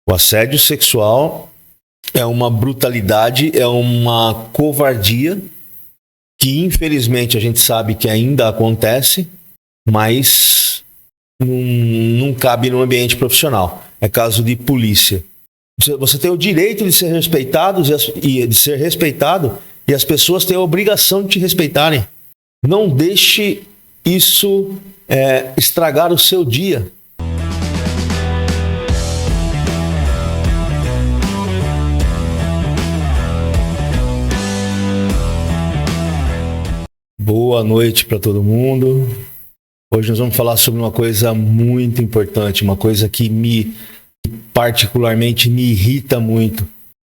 O assédio sexual é uma brutalidade, é uma covardia que infelizmente a gente sabe que ainda acontece, mas não cabe no ambiente profissional. É caso de polícia. Você tem o direito de ser respeitado e as pessoas têm a obrigação de te respeitarem. Não deixe isso estragar o seu dia. Boa noite para todo mundo. Hoje nós vamos falar sobre uma coisa muito importante, uma coisa que particularmente me irrita muito,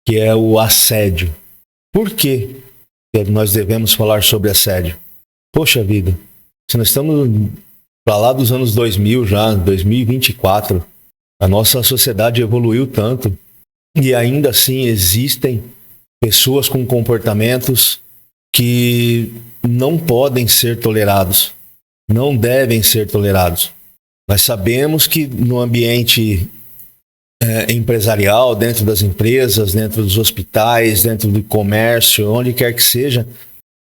que é o assédio. Por que nós devemos falar sobre assédio? Poxa vida, se nós estamos para lá dos anos 2000 já, 2024, a nossa sociedade evoluiu tanto e ainda assim existem pessoas com comportamentos que não podem ser tolerados, não devem ser tolerados. Nós sabemos que no ambiente empresarial, dentro das empresas, dentro dos hospitais, dentro do comércio, onde quer que seja,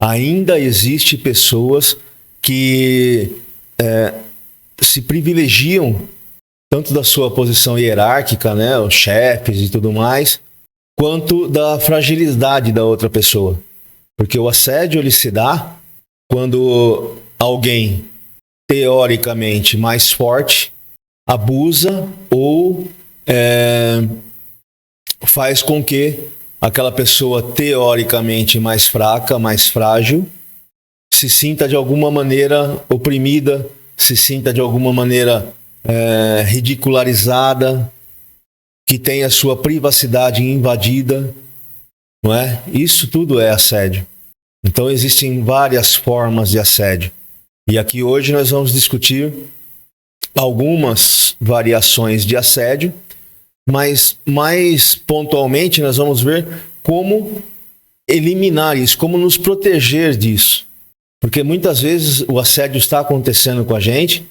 ainda existe pessoas que se privilegiam tanto da sua posição hierárquica, né, os chefes e tudo mais, quanto da fragilidade da outra pessoa. Porque o assédio ele se dá quando alguém teoricamente mais forte abusa ou faz com que aquela pessoa teoricamente mais fraca, mais frágil, se sinta de alguma maneira oprimida, se sinta de alguma maneira ridicularizada, que tenha sua privacidade invadida, não é? Isso tudo é assédio. Então existem várias formas de assédio. E aqui hoje nós vamos discutir algumas variações de assédio, mas mais pontualmente nós vamos ver como eliminar isso, como nos proteger disso. Porque muitas vezes o assédio está acontecendo com a gente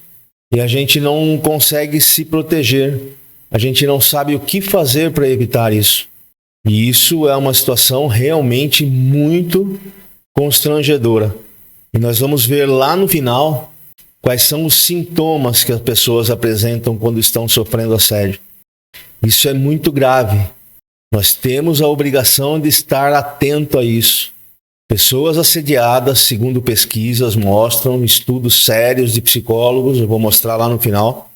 e a gente não consegue se proteger. A gente não sabe o que fazer para evitar isso. E isso é uma situação realmente muito constrangedora. E nós vamos ver lá no final quais são os sintomas que as pessoas apresentam quando estão sofrendo assédio. Isso é muito grave. Nós temos a obrigação de estar atento a isso. Pessoas assediadas, segundo pesquisas mostram, estudos sérios de psicólogos, eu vou mostrar lá no final,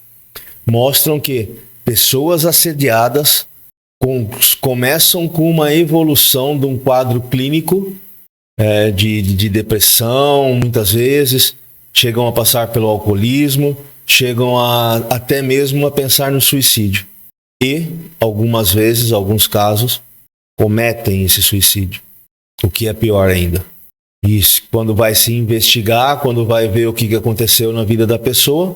mostram que pessoas assediadas começam com uma evolução de um quadro clínico de depressão, muitas vezes, chegam a passar pelo alcoolismo, chegam até mesmo a pensar no suicídio. E, algumas vezes, alguns casos, cometem esse suicídio, o que é pior ainda. E quando vai se investigar, quando vai ver o que aconteceu na vida da pessoa,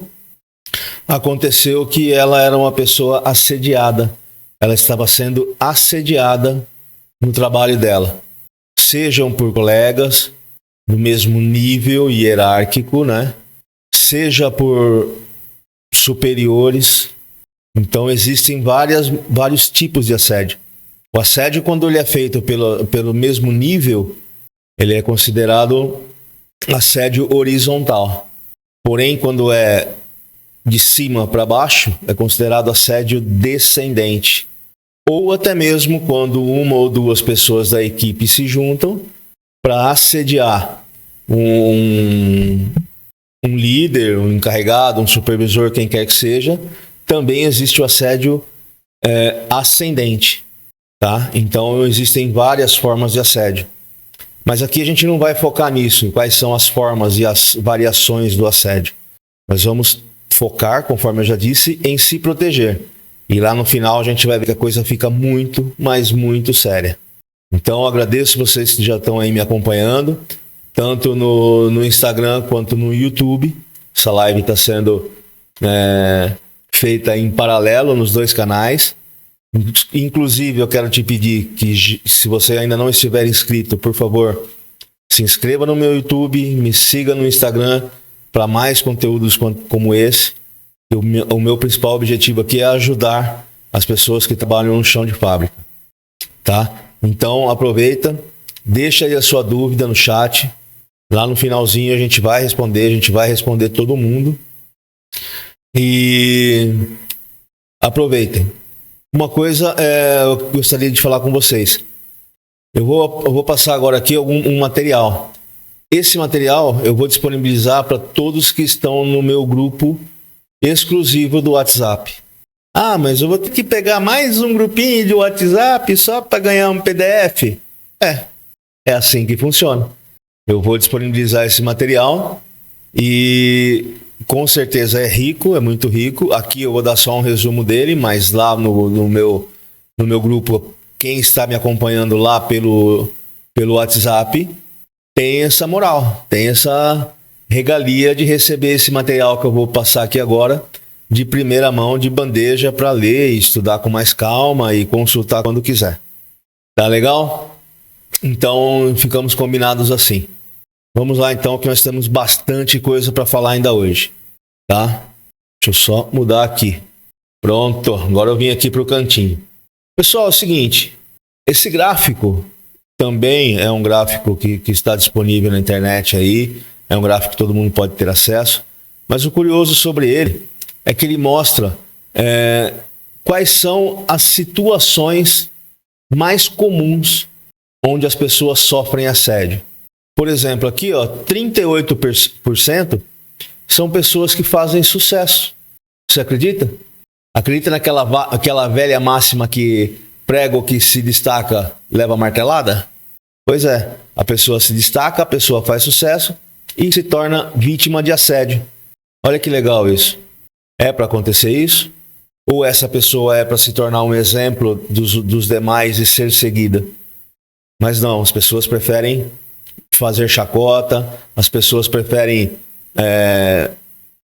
aconteceu que ela era uma pessoa assediada. Ela estava sendo assediada no trabalho dela. Sejam por colegas do mesmo nível hierárquico, né? Seja por superiores. Então existem vários tipos de assédio. O assédio, quando ele é feito pelo mesmo nível, ele é considerado assédio horizontal. Porém, quando é de cima para baixo, é considerado assédio descendente. Ou até mesmo quando uma ou duas pessoas da equipe se juntam para assediar um líder, um encarregado, um supervisor, quem quer que seja, também existe o assédio ascendente. Tá? Então existem várias formas de assédio. Mas aqui a gente não vai focar nisso, em quais são as formas e as variações do assédio. Nós vamos focar, conforme eu já disse, em se proteger. E lá no final a gente vai ver que a coisa fica muito, mas muito séria. Então eu agradeço vocês que já estão aí me acompanhando, tanto no Instagram quanto no YouTube. Essa live está sendo feita em paralelo nos dois canais. Inclusive eu quero te pedir que, se você ainda não estiver inscrito, por favor, se inscreva no meu YouTube, me siga no Instagram para mais conteúdos como esse. O meu principal objetivo aqui é ajudar as pessoas que trabalham no chão de fábrica, tá? Então aproveita, deixa aí a sua dúvida no chat. Lá no finalzinho a gente vai responder todo mundo. E aproveitem. Uma coisa eu gostaria de falar com vocês. Eu vou passar agora aqui um material. Esse material eu vou disponibilizar para todos que estão no meu grupo exclusivo do WhatsApp. Ah, mas eu vou ter que pegar mais um grupinho de WhatsApp só para ganhar um PDF? É assim que funciona. Eu vou disponibilizar esse material e com certeza é rico, é muito rico. Aqui eu vou dar só um resumo dele, mas lá no meu grupo, quem está me acompanhando lá pelo WhatsApp tem essa moral, tem essa regalia de receber esse material que eu vou passar aqui agora de primeira mão, de bandeja, para ler e estudar com mais calma e consultar quando quiser. Tá legal? Então ficamos combinados assim. Vamos lá então, que nós temos bastante coisa para falar ainda hoje, tá? Deixa eu só mudar aqui. Pronto, agora eu vim aqui para o cantinho. Pessoal, é o seguinte, esse gráfico também é um gráfico que está disponível na internet aí, é um gráfico que todo mundo pode ter acesso, mas o curioso sobre ele é que ele mostra quais são as situações mais comuns onde as pessoas sofrem assédio. Por exemplo, aqui, 38% são pessoas que fazem sucesso. Você acredita? Acredita naquela velha máxima que prego que se destaca leva martelada? Pois é, a pessoa se destaca, a pessoa faz sucesso e se torna vítima de assédio. Olha que legal isso. É para acontecer isso? Ou essa pessoa é para se tornar um exemplo dos demais e ser seguida? Mas não, as pessoas preferem fazer chacota, as pessoas preferem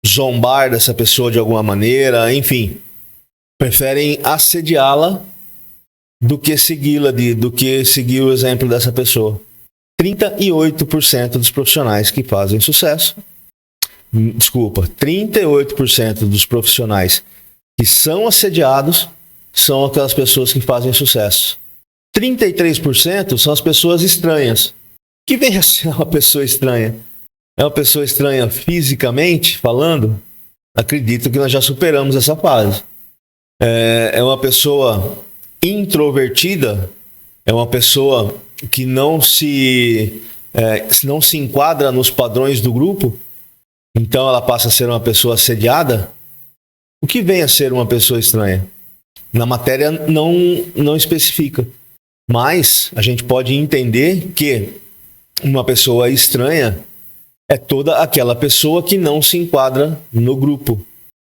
zombar dessa pessoa de alguma maneira, enfim, preferem assediá-la do que segui-la, do que seguir o exemplo dessa pessoa. 38% dos profissionais que fazem sucesso, 38% dos profissionais que são assediados são aquelas pessoas que fazem sucesso. 33% são as pessoas estranhas. O que vem a ser uma pessoa estranha? É uma pessoa estranha fisicamente falando? Acredito que nós já superamos essa fase. É uma pessoa introvertida? É uma pessoa que não se enquadra nos padrões do grupo? Então ela passa a ser uma pessoa assediada? O que vem a ser uma pessoa estranha? Na matéria não especifica. Mas a gente pode entender que uma pessoa estranha é toda aquela pessoa que não se enquadra no grupo.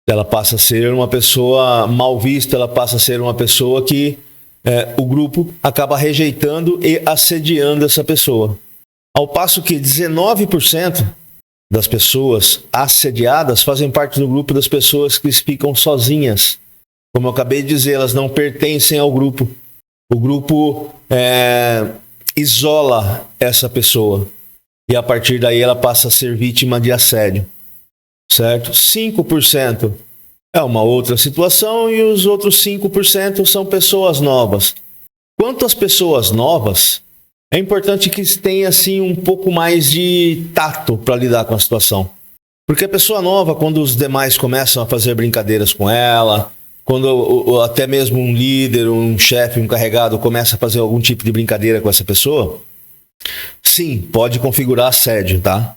Ela passa a ser uma pessoa mal vista, ela passa a ser uma pessoa que o grupo acaba rejeitando e assediando essa pessoa. Ao passo que 19% das pessoas assediadas fazem parte do grupo das pessoas que ficam sozinhas. Como eu acabei de dizer, elas não pertencem ao grupo. O grupo isola essa pessoa. E a partir daí ela passa a ser vítima de assédio. Certo? 5% é uma outra situação e os outros 5% são pessoas novas. Quanto às pessoas novas, é importante que tenha assim, um pouco mais de tato para lidar com a situação. Porque a pessoa nova, quando os demais começam a fazer brincadeiras com ela, quando até mesmo um líder, um chefe, um encarregado começa a fazer algum tipo de brincadeira com essa pessoa, sim, pode configurar assédio, tá?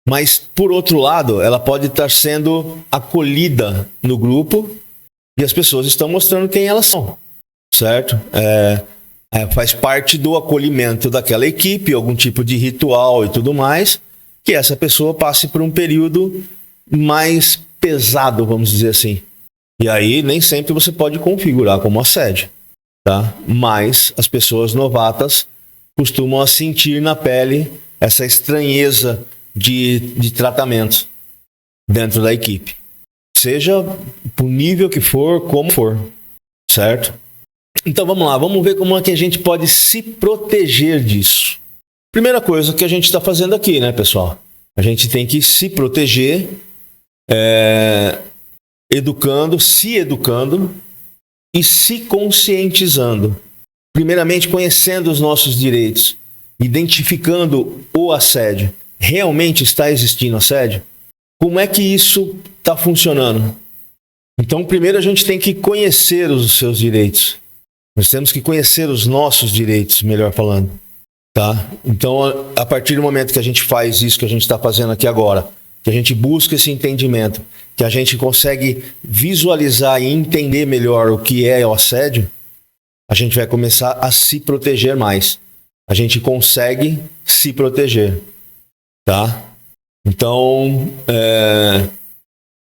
Mas, por outro lado, ela pode estar sendo acolhida no grupo e as pessoas estão mostrando quem elas são, certo? Faz parte do acolhimento daquela equipe, algum tipo de ritual e tudo mais, que essa pessoa passe por um período mais pesado, vamos dizer assim. E aí, nem sempre você pode configurar como assédio, tá? Mas as pessoas novatas costumam sentir na pele essa estranheza de tratamento dentro da equipe. Seja por nível que for, como for, certo? Então vamos lá, vamos ver como é que a gente pode se proteger disso. Primeira coisa que a gente está fazendo aqui, né, pessoal? A gente tem que se proteger, se educando e se conscientizando. Primeiramente, conhecendo os nossos direitos, identificando o assédio. Realmente está existindo assédio? Como é que isso está funcionando? Então, primeiro a gente tem que conhecer os seus direitos. Nós temos que conhecer os nossos direitos, melhor falando. Tá? Então, a partir do momento que a gente faz isso que a gente está fazendo aqui agora, que a gente busca esse entendimento, que a gente consegue visualizar e entender melhor o que é o assédio, a gente vai começar a se proteger mais. A gente consegue se proteger. Tá? Então,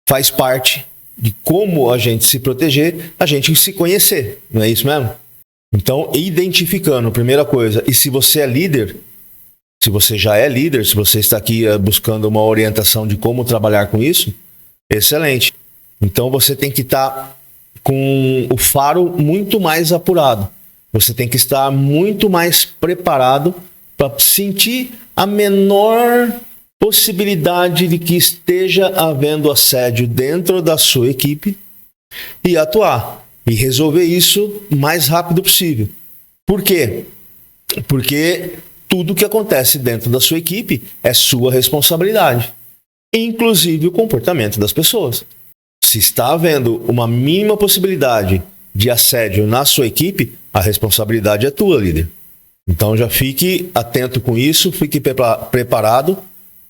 faz parte de como a gente se proteger, a gente se conhecer, não é isso mesmo? Então, identificando, primeira coisa, e se você é líder, se você já é líder, se você está aqui buscando uma orientação de como trabalhar com isso, excelente. Então, você tem que estar com o faro muito mais apurado. Você tem que estar muito mais preparado para sentir a menor possibilidade de que esteja havendo assédio dentro da sua equipe e atuar e resolver isso o mais rápido possível. Por quê? Porque tudo que acontece dentro da sua equipe é sua responsabilidade, inclusive o comportamento das pessoas. Se está havendo uma mínima possibilidade de assédio na sua equipe, a responsabilidade é tua, líder. Então já fique atento com isso, fique preparado,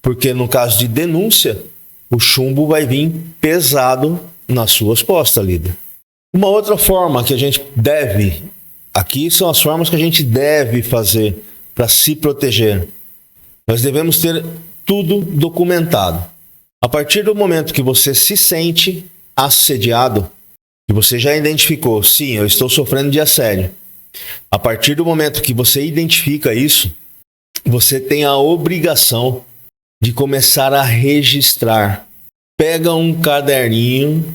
porque no caso de denúncia, o chumbo vai vir pesado nas suas costas, líder. Uma outra forma que a gente deve, aqui são as formas que a gente deve fazer para se proteger. Nós devemos ter tudo documentado. A partir do momento que você se sente assediado, que você já identificou, sim, eu estou sofrendo de assédio. A partir do momento que você identifica isso, você tem a obrigação de começar a registrar. Pega um caderninho,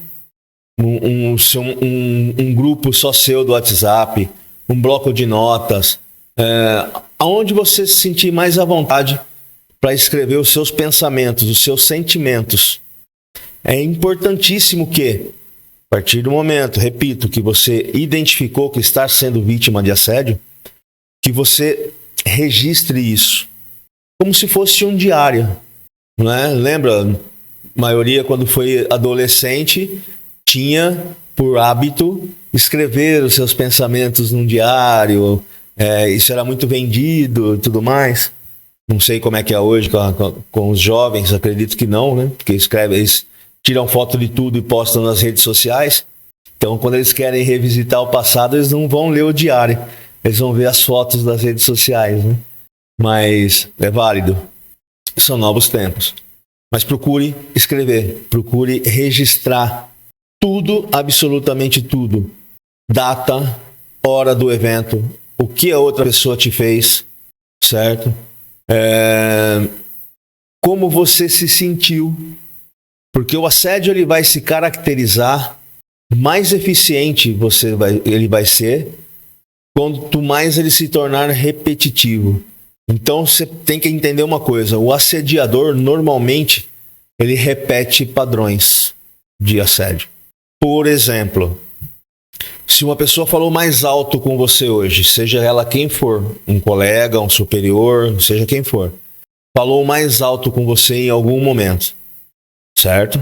um grupo só seu do WhatsApp, um bloco de notas, aonde você se sentir mais à vontade para escrever os seus pensamentos, os seus sentimentos. É importantíssimo que, a partir do momento, repito, que você identificou que está sendo vítima de assédio, que você registre isso, como se fosse um diário, não é? Lembra, a maioria quando foi adolescente tinha por hábito escrever os seus pensamentos num diário, isso era muito vendido e tudo mais. Não sei como é que é hoje com os jovens, acredito que não, né? Porque eles tiram foto de tudo e postam nas redes sociais. Então, quando eles querem revisitar o passado, eles não vão ler o diário, eles vão ver as fotos das redes sociais, né? Mas é válido, são novos tempos. Mas procure escrever, procure registrar tudo, absolutamente tudo. Data, hora do evento, o que a outra pessoa te fez, certo? Como você se sentiu. Porque o assédio ele vai se caracterizar, mais eficiente ele vai ser, quanto mais ele se tornar repetitivo. Então você tem que entender uma coisa, o assediador normalmente ele repete padrões de assédio. Por exemplo, se uma pessoa falou mais alto com você hoje, seja ela quem for, um colega, um superior, seja quem for, falou mais alto com você em algum momento, certo?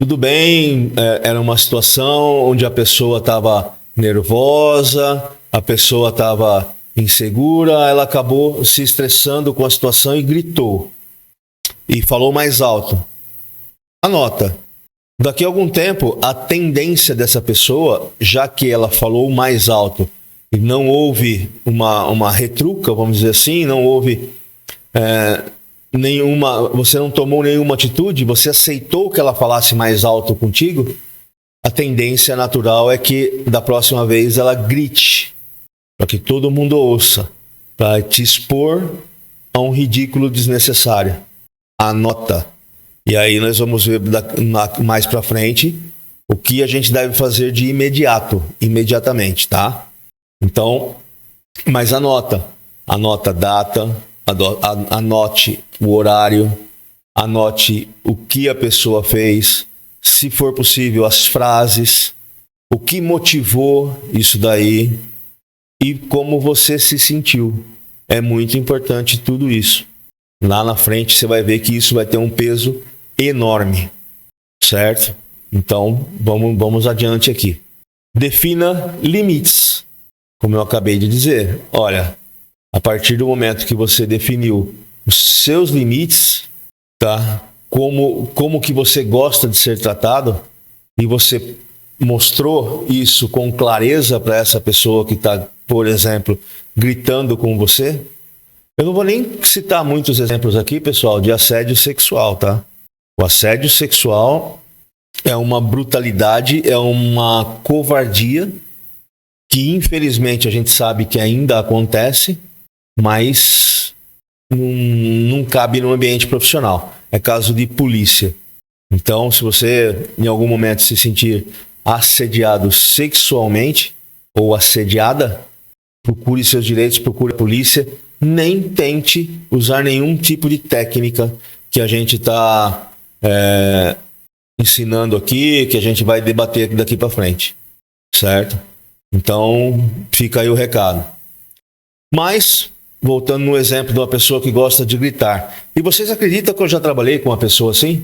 Tudo bem, era uma situação onde a pessoa estava nervosa, a pessoa estava insegura, ela acabou se estressando com a situação e gritou. E falou mais alto. Anota. Daqui a algum tempo, a tendência dessa pessoa, já que ela falou mais alto e não houve uma retruca, vamos dizer assim, não houve você não tomou nenhuma atitude, você aceitou que ela falasse mais alto contigo, a tendência natural é que da próxima vez ela grite, para que todo mundo ouça, para te expor a um ridículo desnecessário. Anota. E aí nós vamos ver mais para frente o que a gente deve fazer de imediatamente, tá? Então, mas anota a data, anote o horário, anote o que a pessoa fez, se for possível as frases, o que motivou isso daí e como você se sentiu. É muito importante tudo isso. Lá na frente você vai ver que isso vai ter um peso enorme, certo? Então, vamos adiante aqui. Defina limites. Como eu acabei de dizer, olha, a partir do momento que você definiu os seus limites, tá? Como que você gosta de ser tratado, e você mostrou isso com clareza para essa pessoa que está, por exemplo, gritando com você. Eu não vou nem citar muitos exemplos aqui, pessoal, de assédio sexual, tá? O assédio sexual é uma brutalidade, é uma covardia que infelizmente a gente sabe que ainda acontece, mas não cabe no ambiente profissional. É caso de polícia. Então, se você em algum momento se sentir assediado sexualmente ou assediada, procure seus direitos, procure a polícia. Nem tente usar nenhum tipo de técnica que a gente está ensinando aqui, que a gente vai debater daqui para frente, certo? Então, fica aí o recado. Mas, voltando no exemplo de uma pessoa que gosta de gritar. E vocês acreditam que eu já trabalhei com uma pessoa assim?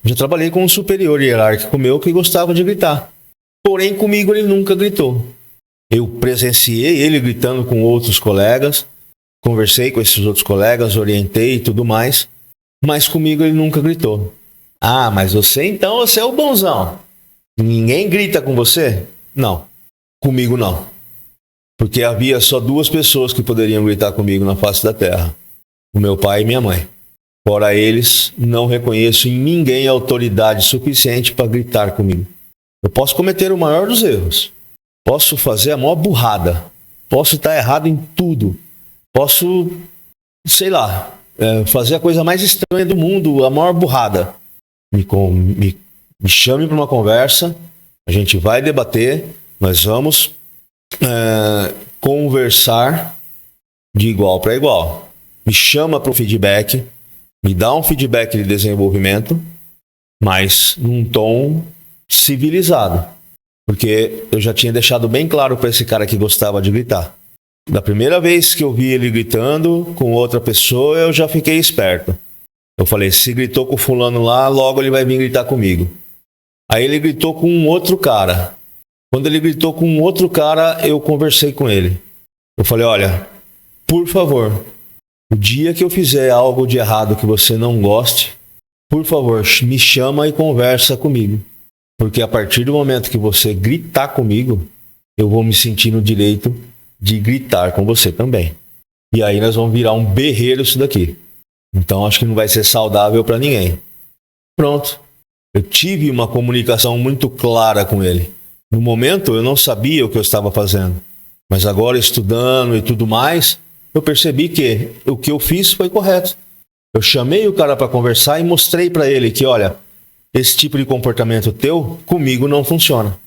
Já trabalhei com um superior hierárquico meu que gostava de gritar. Porém, comigo ele nunca gritou. Eu presenciei ele gritando com outros colegas, conversei com esses outros colegas, orientei e tudo mais, mas comigo ele nunca gritou. Ah, mas você é o bonzão. Ninguém grita com você? Não. Comigo não. Porque havia só 2 pessoas que poderiam gritar comigo na face da terra. O meu pai e minha mãe. Fora eles, não reconheço em ninguém autoridade suficiente para gritar comigo. Eu posso cometer o maior dos erros. Posso fazer a maior burrada. Posso estar errado em tudo. Posso, sei lá, fazer a coisa mais estranha do mundo, a maior burrada. Me chame para uma conversa, a gente vai debater, nós vamos conversar de igual para igual. Me chama para o feedback, me dá um feedback de desenvolvimento, mas num tom civilizado. Porque eu já tinha deixado bem claro para esse cara que gostava de gritar. Da primeira vez que eu vi ele gritando com outra pessoa, eu já fiquei esperto. Eu falei, se gritou com o fulano lá, logo ele vai vir gritar comigo. Aí ele gritou com um outro cara. Quando ele gritou com um outro cara, eu conversei com ele. Eu falei, olha, por favor, o dia que eu fizer algo de errado que você não goste, por favor, me chama e conversa comigo. Porque a partir do momento que você gritar comigo, eu vou me sentir no direito de gritar com você também. E aí nós vamos virar um berreiro isso daqui. Então acho que não vai ser saudável para ninguém. Pronto. Eu tive uma comunicação muito clara com ele. No momento eu não sabia o que eu estava fazendo. Mas agora estudando e tudo mais, eu percebi que o que eu fiz foi correto. Eu chamei o cara para conversar e mostrei para ele que, olha, esse tipo de comportamento teu, comigo não funciona.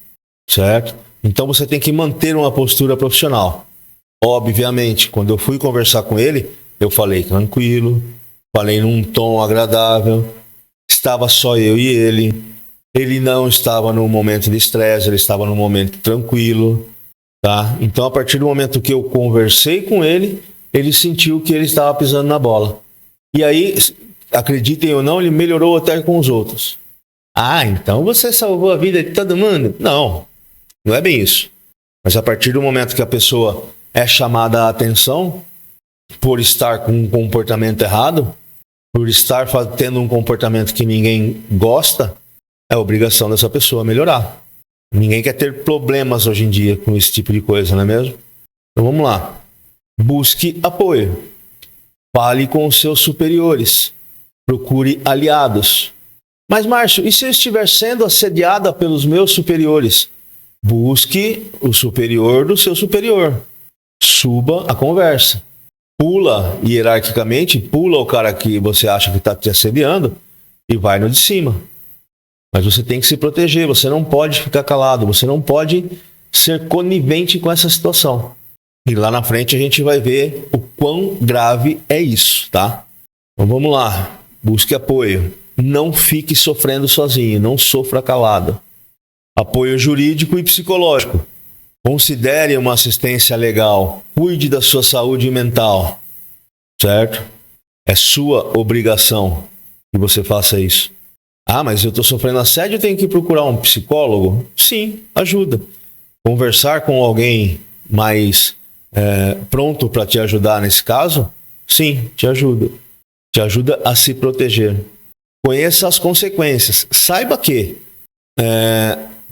Certo? Então você tem que manter uma postura profissional. Obviamente, quando eu fui conversar com ele, eu falei tranquilo, falei num tom agradável, estava só eu e ele. Ele não estava num momento de estresse, ele estava num momento tranquilo, tá? Então, a partir do momento que eu conversei com ele, ele sentiu que ele estava pisando na bola. E aí, acreditem ou não, ele melhorou até com os outros. Ah, então você salvou a vida de todo mundo? Não, não é bem isso. Mas a partir do momento que a pessoa é chamada a atenção por estar com um comportamento errado, por estar tendo um comportamento que ninguém gosta, é obrigação dessa pessoa melhorar. Ninguém quer ter problemas hoje em dia com esse tipo de coisa, não é mesmo? Então vamos lá. Busque apoio. Fale com os seus superiores. Procure aliados. Mas, Márcio, e se eu estiver sendo assediada pelos meus superiores? Busque o superior do seu superior. Suba a conversa. Pula hierarquicamente, pula o cara que você acha que está te assediando e vai no de cima. Mas você tem que se proteger, você não pode ficar calado, você não pode ser conivente com essa situação. E lá na frente a gente vai ver o quão grave é isso, tá? Então vamos lá, busque apoio. Não fique sofrendo sozinho, não sofra calado. apoio jurídico e psicológico. Considere uma assistência legal. Cuide da sua saúde mental. Certo? É sua obrigação que você faça isso. Ah, mas eu estou sofrendo assédio, eu tenho que procurar um psicólogo? Sim, ajuda. Conversar com alguém mais pronto para te ajudar nesse caso? Sim, te ajuda. Te ajuda a se proteger. Conheça as consequências. Saiba que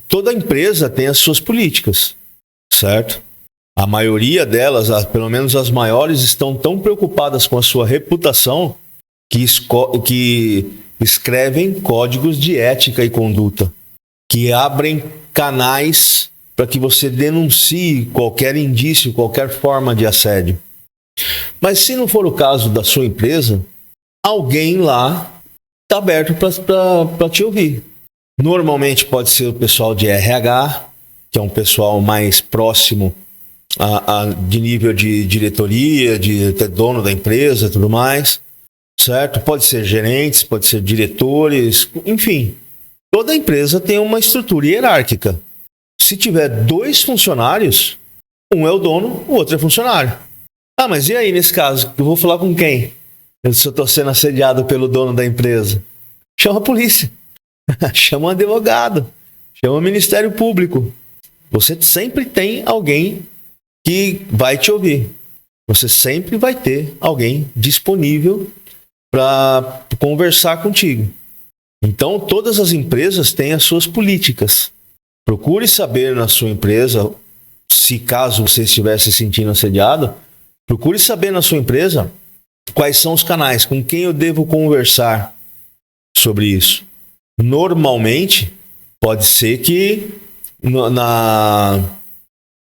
toda empresa tem as suas políticas, certo? A maioria delas, pelo menos as maiores, estão tão preocupadas com a sua reputação que escrevem códigos de ética e conduta, que abrem canais para que você denuncie qualquer indício, qualquer forma de assédio. Mas se não for o caso da sua empresa, alguém lá está aberto para te ouvir. Normalmente pode ser o pessoal de RH, que é um pessoal mais próximo de nível de diretoria, de dono da empresa e tudo mais, certo? Pode ser gerentes, pode ser diretores, enfim. Toda empresa tem uma estrutura hierárquica. Se tiver 2 funcionários, um é o dono, o outro é funcionário. Ah, mas e aí nesse caso? Eu vou falar com quem? Se eu estou sendo assediado pelo dono da empresa. Chama a polícia. Chama um advogado. Chama o Ministério Público. Você sempre tem alguém que vai te ouvir. Você sempre vai ter alguém disponível para conversar contigo. Então, todas as empresas têm as suas políticas. Procure saber na sua empresa, se caso você estiver se sentindo assediado, procure saber na sua empresa quais são os canais, com quem eu devo conversar sobre isso. Normalmente, pode ser que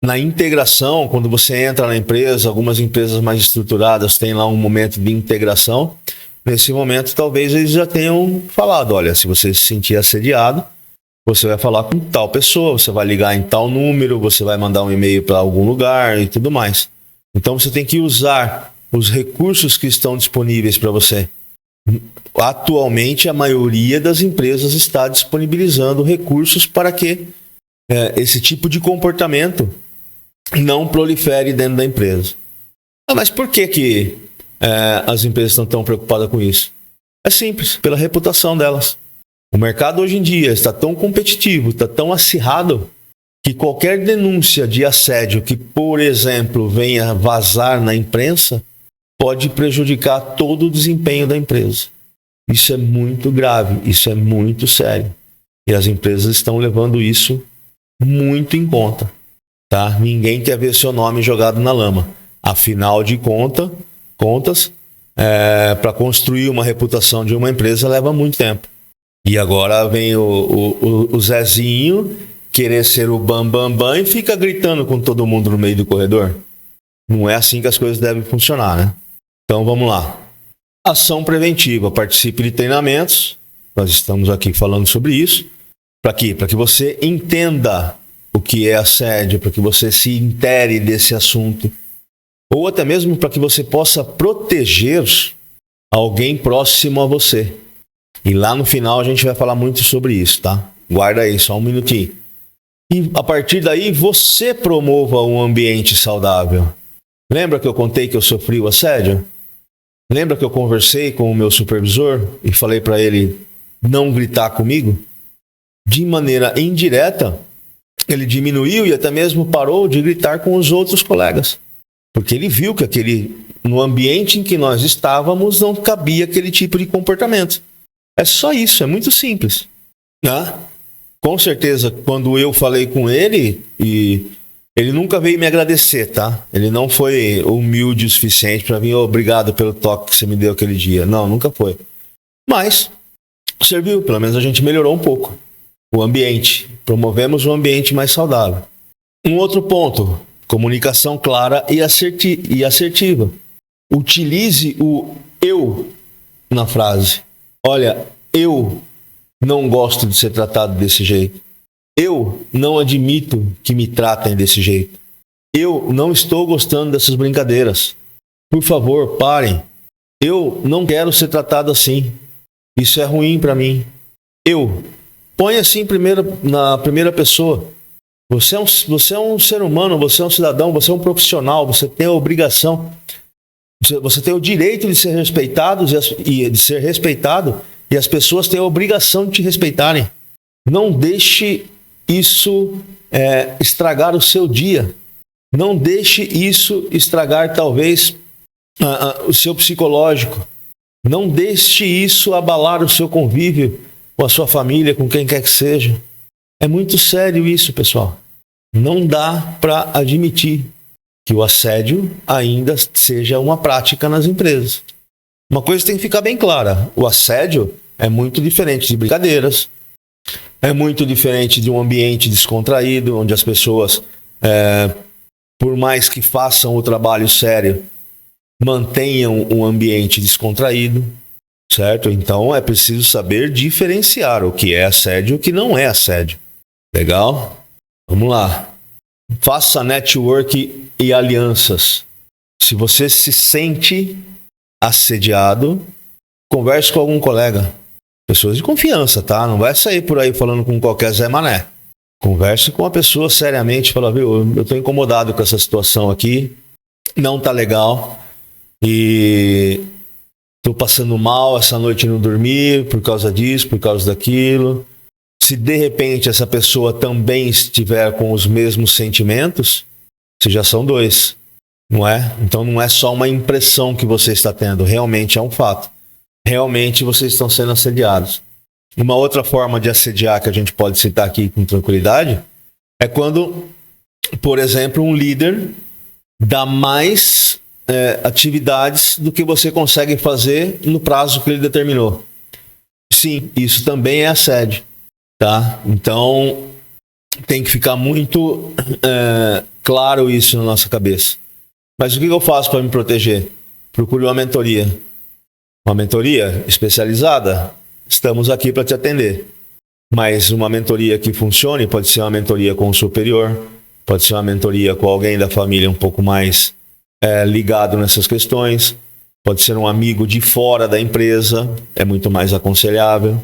na integração, quando você entra na empresa, algumas empresas mais estruturadas têm lá um momento de integração. Nesse momento, talvez eles já tenham falado, olha, se você se sentir assediado, você vai falar com tal pessoa, você vai ligar em tal número, você vai mandar um e-mail para algum lugar e tudo mais. Então, você tem que usar os recursos que estão disponíveis para você. Atualmente, a maioria das empresas está disponibilizando recursos para que esse tipo de comportamento não prolifere dentro da empresa. Mas por que as empresas estão tão preocupadas com isso? É simples, pela reputação delas. O mercado hoje em dia está tão competitivo, está tão acirrado, que qualquer denúncia de assédio que, por exemplo, venha vazar na imprensa, pode prejudicar todo o desempenho da empresa. Isso é muito grave, isso é muito sério. E as empresas estão levando isso muito em conta. Tá? Ninguém quer ver seu nome jogado na lama. Afinal de contas, para construir uma reputação de uma empresa leva muito tempo. E agora vem o Zezinho querer ser o bam e fica gritando com todo mundo no meio do corredor. Não é assim que as coisas devem funcionar, né? Então vamos lá. Ação preventiva. Participe de treinamentos. Nós estamos aqui falando sobre isso. Para quê? Para que você entenda o que é assédio, para que você se intere desse assunto. Ou até mesmo para que você possa proteger alguém próximo a você. E lá no final a gente vai falar muito sobre isso, tá? Guarda aí, só um minutinho. E a partir daí você promova um ambiente saudável. Lembra que eu contei que eu sofri o assédio? Lembra que eu conversei com o meu supervisor e falei para ele não gritar comigo? De maneira indireta, ele diminuiu e até mesmo parou de gritar com os outros colegas. Porque ele viu que no ambiente em que nós estávamos não cabia aquele tipo de comportamento. É só isso, é muito simples. Né? Com certeza, quando eu falei com ele, e ele nunca veio me agradecer, tá? Ele não foi humilde o suficiente para vir, obrigado pelo toque que você me deu aquele dia. Não, nunca foi. Mas serviu, pelo menos a gente melhorou um pouco o ambiente. Promovemos um ambiente mais saudável. Um outro ponto, comunicação clara e assertiva. Utilize o eu na frase. Olha, eu não gosto de ser tratado desse jeito. Eu não admito que me tratem desse jeito. Eu não estou gostando dessas brincadeiras. Por favor, parem. Eu não quero ser tratado assim. Isso é ruim para mim. Eu põe assim na primeira pessoa. Você é um ser humano, você é um cidadão, você é um profissional, você tem a obrigação, você tem o direito de ser respeitado e as pessoas têm a obrigação de te respeitarem. Não deixe isso estragar o seu dia. Não deixe isso estragar, talvez, o seu psicológico. Não deixe isso abalar o seu convívio com a sua família, com quem quer que seja. É muito sério isso, pessoal. Não dá para admitir que o assédio ainda seja uma prática nas empresas. Uma coisa tem que ficar bem clara: o assédio é muito diferente de brincadeiras, é muito diferente de um ambiente descontraído, onde as pessoas, por mais que façam o trabalho sério, mantenham um ambiente descontraído, certo? Então é preciso saber diferenciar o que é assédio e o que não é assédio. Legal? Vamos lá. Faça network e alianças. Se você se sente assediado, converse com algum colega. Pessoas de confiança, tá? Não vai sair por aí falando com qualquer Zé Mané. Converse com uma pessoa seriamente. Fala, viu, eu tô incomodado com essa situação aqui. Não tá legal. E tô passando mal essa noite, não dormi por causa disso, por causa daquilo. Se de repente essa pessoa também estiver com os mesmos sentimentos, vocês já são dois, não é? Então não é só uma impressão que você está tendo, realmente é um fato. Realmente vocês estão sendo assediados. Uma outra forma de assediar que a gente pode citar aqui com tranquilidade é quando, por exemplo, um líder dá mais atividades do que você consegue fazer no prazo que ele determinou. Sim, isso também é assédio. Tá? Então, tem que ficar muito claro isso na nossa cabeça. Mas o que eu faço para me proteger? Procure uma mentoria. Uma mentoria especializada? Estamos aqui para te atender. Mas uma mentoria que funcione pode ser uma mentoria com o superior, pode ser uma mentoria com alguém da família um pouco mais ligado nessas questões, pode ser um amigo de fora da empresa, é muito mais aconselhável.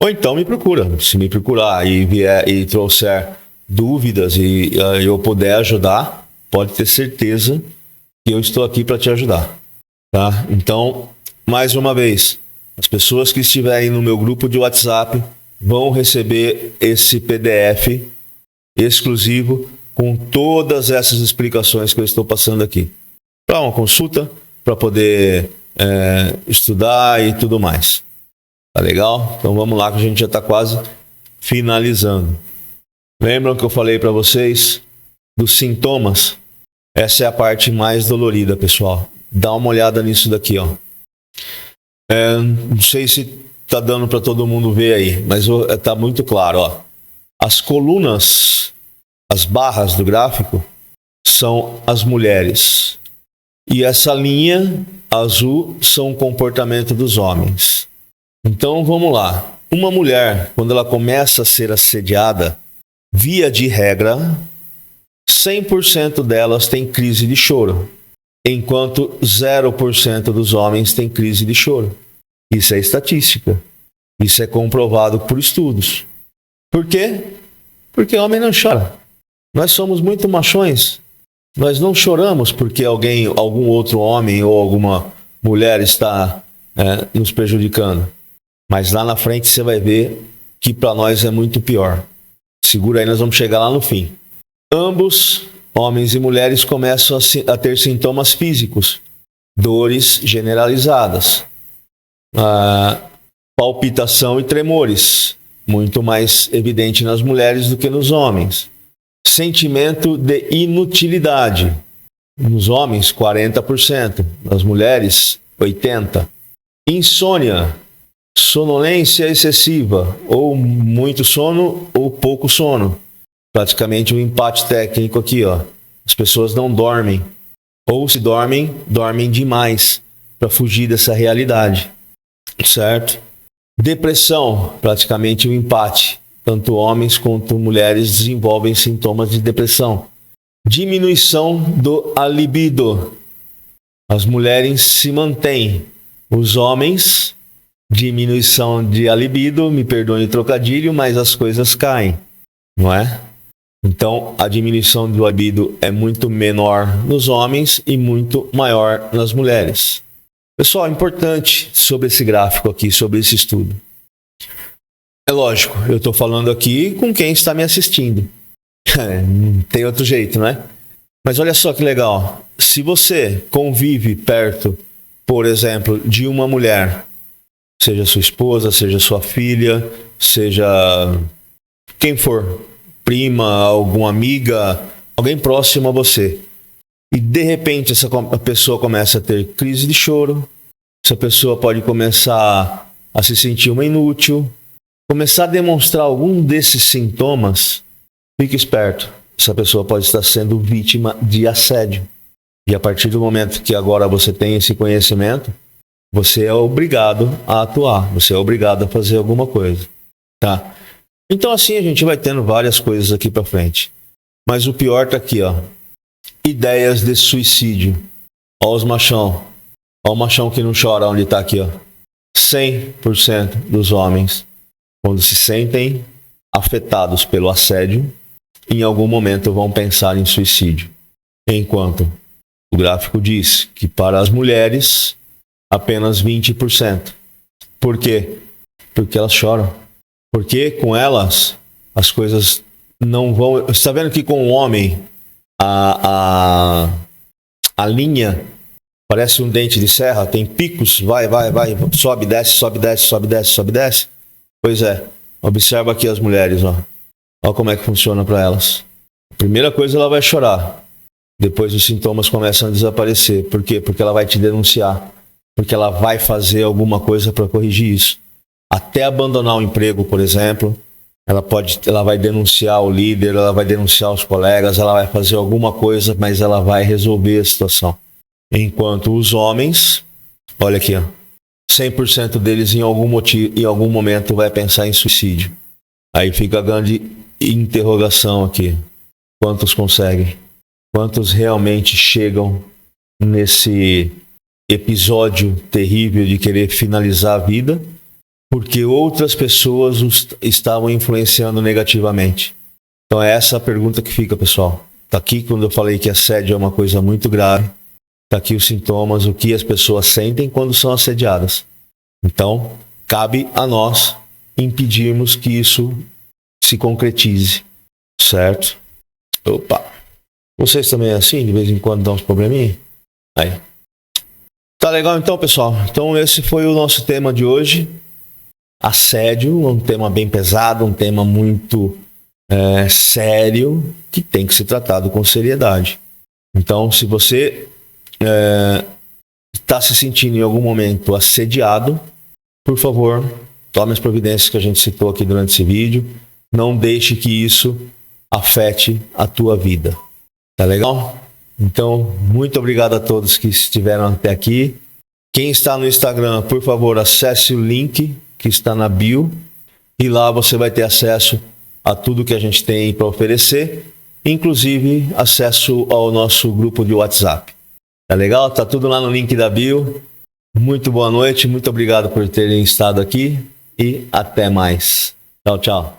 Ou então me procura. Se me procurar e vier e trouxer dúvidas e eu puder ajudar, pode ter certeza que eu estou aqui para te ajudar. Tá? Então, mais uma vez, as pessoas que estiverem no meu grupo de WhatsApp vão receber esse PDF exclusivo com todas essas explicações que eu estou passando aqui. Para uma consulta, para poder estudar e tudo mais. Tá legal? Então vamos lá que a gente já está quase finalizando. Lembram que eu falei para vocês dos sintomas? Essa é a parte mais dolorida, pessoal. Dá uma olhada nisso daqui, ó. Não sei se tá dando para todo mundo ver aí, mas tá muito claro, ó. As colunas, as barras do gráfico são as mulheres. E essa linha azul são o comportamento dos homens. Então vamos lá. Uma mulher, quando ela começa a ser assediada, via de regra, 100% delas têm crise de choro, enquanto 0% dos homens têm crise de choro. Isso é estatística. Isso é comprovado por estudos. Por quê? Porque homem não chora. Nós somos muito machões. Nós não choramos porque algum outro homem ou alguma mulher está nos prejudicando. Mas lá na frente você vai ver que para nós é muito pior. Segura aí, nós vamos chegar lá no fim. Ambos, homens e mulheres, começam a ter sintomas físicos. Dores generalizadas. Palpitação e tremores. Muito mais evidente nas mulheres do que nos homens. Sentimento de inutilidade. Nos homens, 40%. Nas mulheres, 80%. Insônia. Sonolência excessiva, ou muito sono ou pouco sono. Praticamente um empate técnico aqui, ó. As pessoas não dormem. Ou se dormem, dormem demais para fugir dessa realidade. Certo? Depressão, praticamente um empate. Tanto homens quanto mulheres desenvolvem sintomas de depressão. Diminuição do libido. As mulheres se mantêm. Os homens diminuição de libido, me perdoe o trocadilho, mas as coisas caem, não é? Então, a diminuição do libido é muito menor nos homens e muito maior nas mulheres. Pessoal, importante sobre esse gráfico aqui, sobre esse estudo. É lógico, eu estou falando aqui com quem está me assistindo. Não tem outro jeito, né? Mas olha só que legal. Se você convive perto, por exemplo, de uma mulher, seja sua esposa, seja sua filha, seja quem for, prima, alguma amiga, alguém próximo a você, e de repente essa pessoa começa a ter crise de choro, essa pessoa pode começar a se sentir uma inútil, começar a demonstrar algum desses sintomas, fique esperto. Essa pessoa pode estar sendo vítima de assédio. E a partir do momento que agora você tem esse conhecimento, você é obrigado a atuar, você é obrigado a fazer alguma coisa, tá? Então assim a gente vai tendo várias coisas aqui para frente. Mas o pior tá aqui, ó. Ideias de suicídio. Ó os machão. Ó o machão que não chora, onde tá aqui, ó. 100% dos homens, quando se sentem afetados pelo assédio, em algum momento vão pensar em suicídio. Enquanto o gráfico diz que para as mulheres, apenas 20%. Por quê? Porque elas choram. Porque com elas, as coisas não vão... Você está vendo que com o homem, a linha parece um dente de serra, tem picos, vai, sobe, desce, sobe, desce, sobe, desce, sobe, desce. Pois é, observa aqui as mulheres, ó. Olha como é que funciona para elas. Primeira coisa, ela vai chorar. Depois os sintomas começam a desaparecer. Por quê? Porque ela vai te denunciar. Porque ela vai fazer alguma coisa para corrigir isso. Até abandonar o emprego, por exemplo, ela vai denunciar o líder, ela vai denunciar os colegas, ela vai fazer alguma coisa, mas ela vai resolver a situação. Enquanto os homens, olha aqui, ó, 100% deles em algum momento vai pensar em suicídio. Aí fica a grande interrogação aqui. Quantos conseguem? Quantos realmente chegam nesse episódio terrível de querer finalizar a vida porque outras pessoas os estavam influenciando negativamente? Então é essa a pergunta que fica, pessoal. Está aqui quando eu falei que assédio é uma coisa muito grave. Está aqui os sintomas, o que as pessoas sentem quando são assediadas. Então, cabe a nós impedirmos que isso se concretize, certo? Opa! Vocês também é assim? De vez em quando dá uns probleminha? Aí. Tá legal então, pessoal? Então esse foi o nosso tema de hoje. Assédio, um tema bem pesado, um tema muito sério, que tem que ser tratado com seriedade. Então, se você está se sentindo em algum momento assediado, por favor, tome as providências que a gente citou aqui durante esse vídeo. Não deixe que isso afete a tua vida. Tá legal? Então, muito obrigado a todos que estiveram até aqui. Quem está no Instagram, por favor, acesse o link que está na bio. E lá você vai ter acesso a tudo que a gente tem para oferecer. Inclusive, acesso ao nosso grupo de WhatsApp. Tá legal? Tá tudo lá no link da bio. Muito boa noite, muito obrigado por terem estado aqui e até mais. Tchau, tchau.